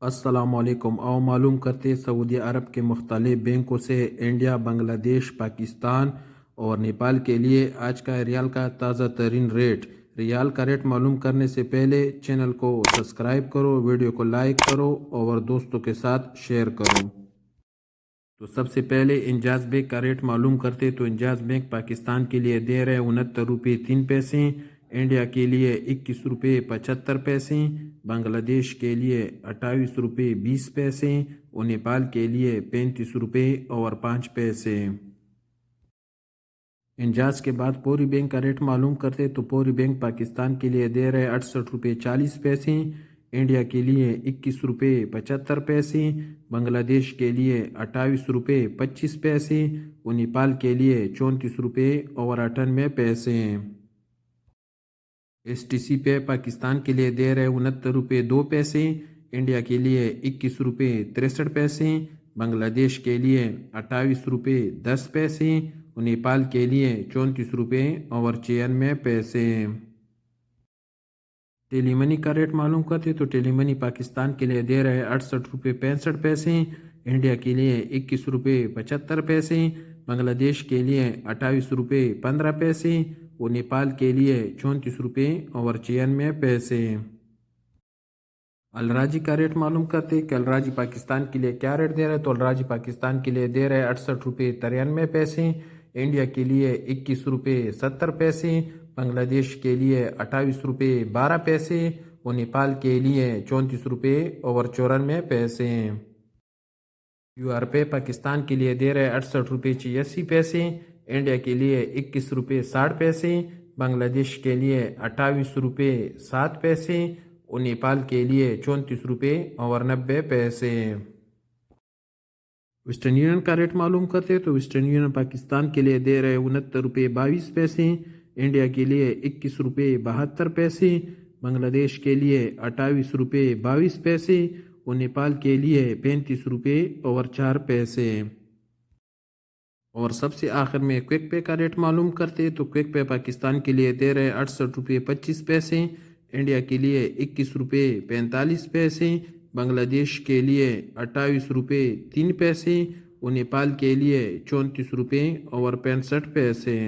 السلام علیکم۔ آؤ معلوم کرتے سعودی عرب کے مختلف بینکوں سے انڈیا، بنگلہ دیش، پاکستان اور نیپال کے لیے آج کا ریال کا تازہ ترین ریٹ۔ ریال کا ریٹ معلوم کرنے سے پہلے چینل کو سبسکرائب کرو، ویڈیو کو لائک کرو اور دوستوں کے ساتھ شیئر کرو۔ تو سب سے پہلے انجاز بینک کا ریٹ معلوم کرتے تو انجاز بینک پاکستان کے لیے دے رہے 69 روپے 3 پیسے، انڈیا کے لیے 21 روپے 75 پیسے، بنگلہ دیش کے لیے 28 روپے 20 پیسے اور نیپال کے لیے 35 روپے اور 5 پیسے۔ انجاز کے بعد پوری بینک کا ریٹ معلوم کرتے تو پوری بینک پاکستان کے لیے دے رہے 68 روپے 40 پیسے، انڈیا کے لیے 21 روپے 75 پیسے، بنگلہ دیش کے لیے 28 روپے 25 پیسے اور نیپال کے لیے 34 روپے اور 98 پیسے۔ ایس ٹی سی پہ پاکستان کے لیے دے رہے 69 روپے 2 پیسے، انڈیا کے لیے 21 روپے 63 پیسے، بنگلہ دیش کے لیے 28 روپے 10 پیسے اور نیپال کے لیے 34 روپے اور 96 پیسے۔ ٹیلی منی کا ریٹ معلوم کرتے تو ٹیلی منی پاکستان کے لیے دے رہے 68 روپے 65 پیسے، انڈیا کے لیے 21 روپے 75 پیسے، بنگلہ دیش کے لیے 28 روپے 15 پیسے اور نیپال کے لیے 34 روپے اور 96 پیسے۔ الراجی کا ریٹ معلوم کرتے کہ الراجی پاکستان کے لیے کیا ریٹ دے رہے تو الراجی پاکستان کے لیے دے رہے 68 روپے 93 پیسے، انڈیا کے لیے 21 روپے 70 پیسے، بنگلہ دیش کے لیے 28 روپے 12 پیسے اور نیپال کے لیے 34 روپے اور 94 پیسے۔ یو آر پے پاکستان کے لیے دے رہے 68 روپے 86 پیسے، انڈیا کے لیے 21 روپے 60 پیسے، بنگلہ دیش کے لیے 28 روپے 7 پیسے اور نیپال کے لیے 34 روپے اور 90 پیسے۔ ویسٹرن یونین کا ریٹ معلوم کرتے تو ویسٹرن یونین پاکستان کے لیے دے رہے 69 روپے 22 پیسے، انڈیا کے لیے 21 روپے 72 پیسے، بنگلہ دیش کے لیے 28 روپے 22 پیسے اور نیپال کے لیے 35 روپے اور 4 پیسے۔ اور سب سے آخر میں کوئک پے کا ریٹ معلوم کرتے تو کوئک پے پاکستان کے لیے دے رہے 68 روپے 25 پیسے، انڈیا کے لیے 21 روپے 45 پیسے، بنگلہ دیش کے لیے 28 روپے 3 پیسے اور نیپال کے لیے 34 روپے اور 65 پیسے۔